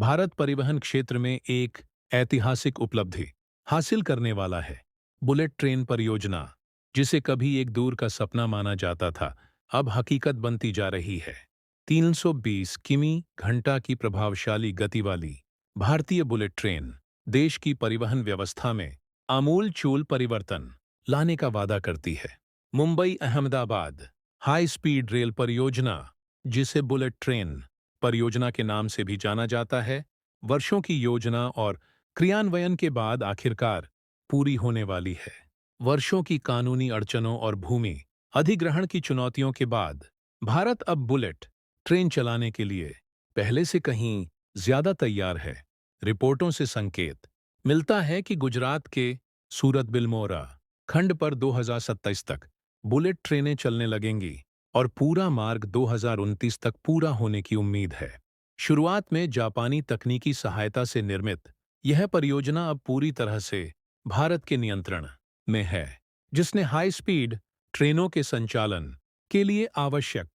भारत परिवहन क्षेत्र में एक ऐतिहासिक उपलब्धि हासिल करने वाला है। बुलेट ट्रेन परियोजना, जिसे कभी एक दूर का सपना माना जाता था, अब हकीकत बनती जा रही है। 320 किमी घंटा की प्रभावशाली गति वाली भारतीय बुलेट ट्रेन देश की परिवहन व्यवस्था में आमूल-चूल परिवर्तन लाने का वादा करती है। Mumbai Ahmedabad high speed rail परियोजना, जिसे बुलेट ट्रेन परियोजना के नाम से भी जाना जाता है, वर्षों की योजना और क्रियान्वयन के बाद आखिरकार पूरी होने वाली है। वर्षों की कानूनी अड़चनों और भूमि अधिग्रहण की चुनौतियों के बाद भारत अब बुलेट ट्रेन चलाने के लिए पहले से कहीं ज्यादा तैयार है। रिपोर्टों से संकेत मिलता है कि गुजरात के सूरत बिलमोरा खंड पर 2027 तक बुलेट ट्रेनें चलने लगेंगी और पूरा मार्ग 2029 तक पूरा होने की उम्मीद है। शुरुआत में जापानी तकनीकी सहायता से निर्मित यह परियोजना अब पूरी तरह से भारत के नियंत्रण में है, जिसने हाई स्पीड ट्रेनों के संचालन के लिए आवश्यक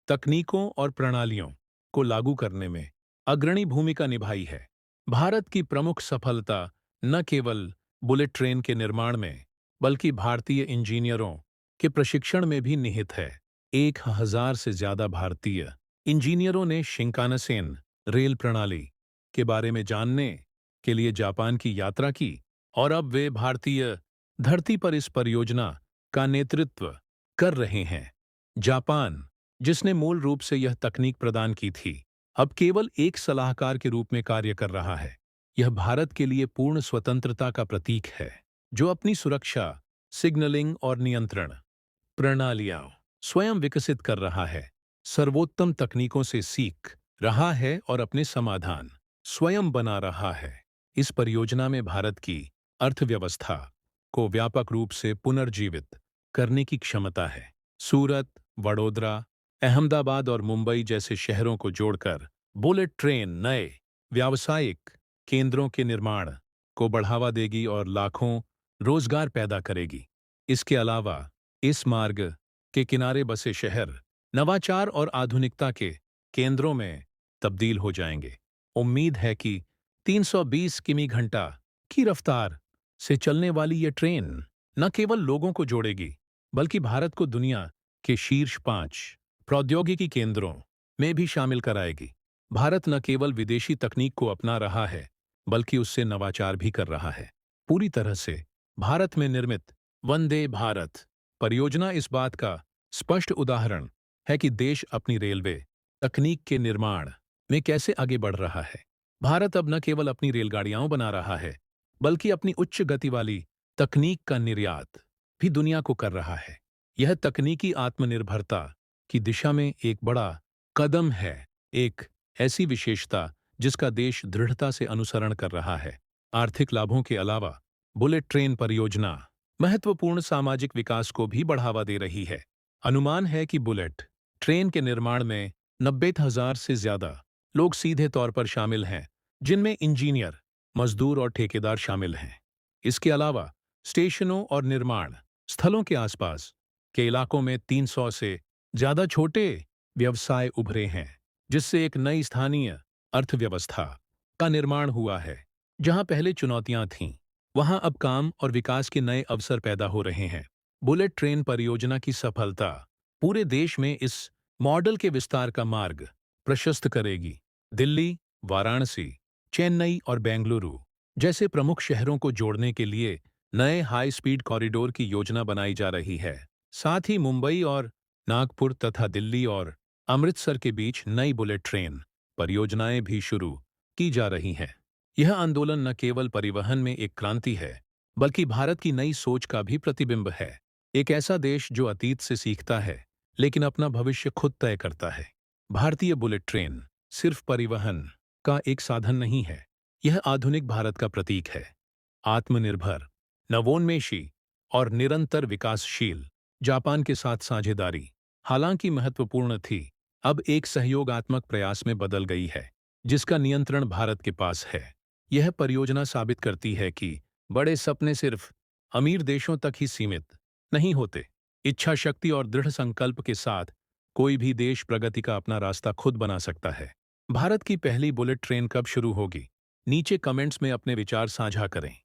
तकनीकों और प्रणालियों को लागू करने में अग्रणी भूमिका निभाई है। भारत की प्रमुख सफलता न केवल बुलेट ट्रेन के निर्माण में, बल्कि भारतीय इंजीनियरों के प्रशिक्षण में भी निहित है। 1000 से ज्यादा भारतीय इंजीनियरों ने शिंकानसेन रेल प्रणाली के बारे में जानने के लिए जापान की यात्रा की और अब वे भारतीय धरती पर इस परियोजना का नेतृत्व कर रहे हैं। जापान, जिसने मूल रूप से यह तकनीक प्रदान की थी, अब केवल एक सलाहकार के रूप में कार्य कर रहा है। यह भारत के लिए पूर्ण स्वतंत्रता का प्रतीक है, जो अपनी सुरक्षा, सिग्नलिंग और नियंत्रण प्रणालियां स्वयं विकसित कर रहा है, सर्वोत्तम तकनीकों से सीख रहा है और अपने समाधान स्वयं बना रहा है। इस परियोजना में भारत की अर्थव्यवस्था को व्यापक रूप से पुनर्जीवित करने की क्षमता है। सूरत, वडोदरा, अहमदाबाद और मुंबई जैसे शहरों को जोड़कर बुलेट ट्रेन नए व्यावसायिक केंद्रों के निर्माण को बढ़ावा देगी और लाखों रोजगार पैदा करेगी। इसके अलावा इस मार्ग के किनारे बसे शहर नवाचार और आधुनिकता के केंद्रों में तब्दील हो जाएंगे। उम्मीद है कि 320 किमी घंटा की रफ्तार से चलने वाली ये ट्रेन न केवल लोगों को जोड़ेगी, बल्कि भारत को दुनिया के शीर्ष 5 प्रौद्योगिकी केंद्रों में भी शामिल कराएगी। भारत न केवल विदेशी तकनीक को अपना रहा है, बल्कि उससे नवाचार भी कर रहा है। पूरी तरह से भारत में निर्मित वंदे भारत परियोजना इस बात का स्पष्ट उदाहरण है कि देश अपनी रेलवे तकनीक के निर्माण में कैसे आगे बढ़ रहा है। भारत अब न केवल अपनी रेलगाड़ियां बना रहा है, बल्कि अपनी उच्च गति वाली तकनीक का निर्यात भी दुनिया को कर रहा है। यह तकनीकी आत्मनिर्भरता की दिशा में एक बड़ा कदम है, एक ऐसी विशेषता जिसका देश दृढ़ता से अनुसरण कर रहा है। आर्थिक लाभों के अलावा बुलेट ट्रेन परियोजना महत्वपूर्ण सामाजिक विकास को भी बढ़ावा दे रही है। अनुमान है कि बुलेट ट्रेन के निर्माण में 90,000 से ज्यादा लोग सीधे तौर पर शामिल हैं, जिनमें इंजीनियर, मजदूर और ठेकेदार शामिल हैं। इसके अलावा स्टेशनों और निर्माण स्थलों के आसपास के इलाकों में 300 से ज्यादा छोटे व्यवसाय उभरे हैं, जिससे एक नई स्थानीय अर्थव्यवस्था का निर्माण हुआ है। जहां पहले चुनौतियां थीं, वहां अब काम और विकास के नए अवसर पैदा हो रहे हैं। बुलेट ट्रेन परियोजना की सफलता पूरे देश में इस मॉडल के विस्तार का मार्ग प्रशस्त करेगी। दिल्ली, वाराणसी, चेन्नई और बेंगलुरु जैसे प्रमुख शहरों को जोड़ने के लिए नए हाई स्पीड कॉरिडोर की योजना बनाई जा रही है। साथ ही मुंबई और नागपुर तथा दिल्ली और अमृतसर के बीच नई बुलेट ट्रेन परियोजनाएं भी शुरू की जा रही हैं। यह आंदोलन न केवल परिवहन में एक क्रांति है, बल्कि भारत की नई सोच का भी प्रतिबिंब है। एक ऐसा देश जो अतीत से सीखता है, लेकिन अपना भविष्य खुद तय करता है। भारतीय बुलेट ट्रेन सिर्फ परिवहन का एक साधन नहीं है, यह आधुनिक भारत का प्रतीक है। आत्मनिर्भर, नवोन्मेषी और निरंतर विकासशील जापान के साथ साझेदारी, हालांकि महत्वपूर्ण थी, अब एक सहयोगात्मक प्रयास में बदल गई है, जिसका नियंत्रण भारत के पास है। यह परियोजना साबित करती है कि बड़े सपने सिर्फ अमीर देशों तक ही सीमित नहीं होते। इच्छा शक्ति और दृढ़ संकल्प के साथ कोई भी देश प्रगति का अपना रास्ता खुद बना सकता है। भारत की पहली बुलेट ट्रेन कब शुरू होगी? नीचे कमेंट्स में अपने विचार साझा करें।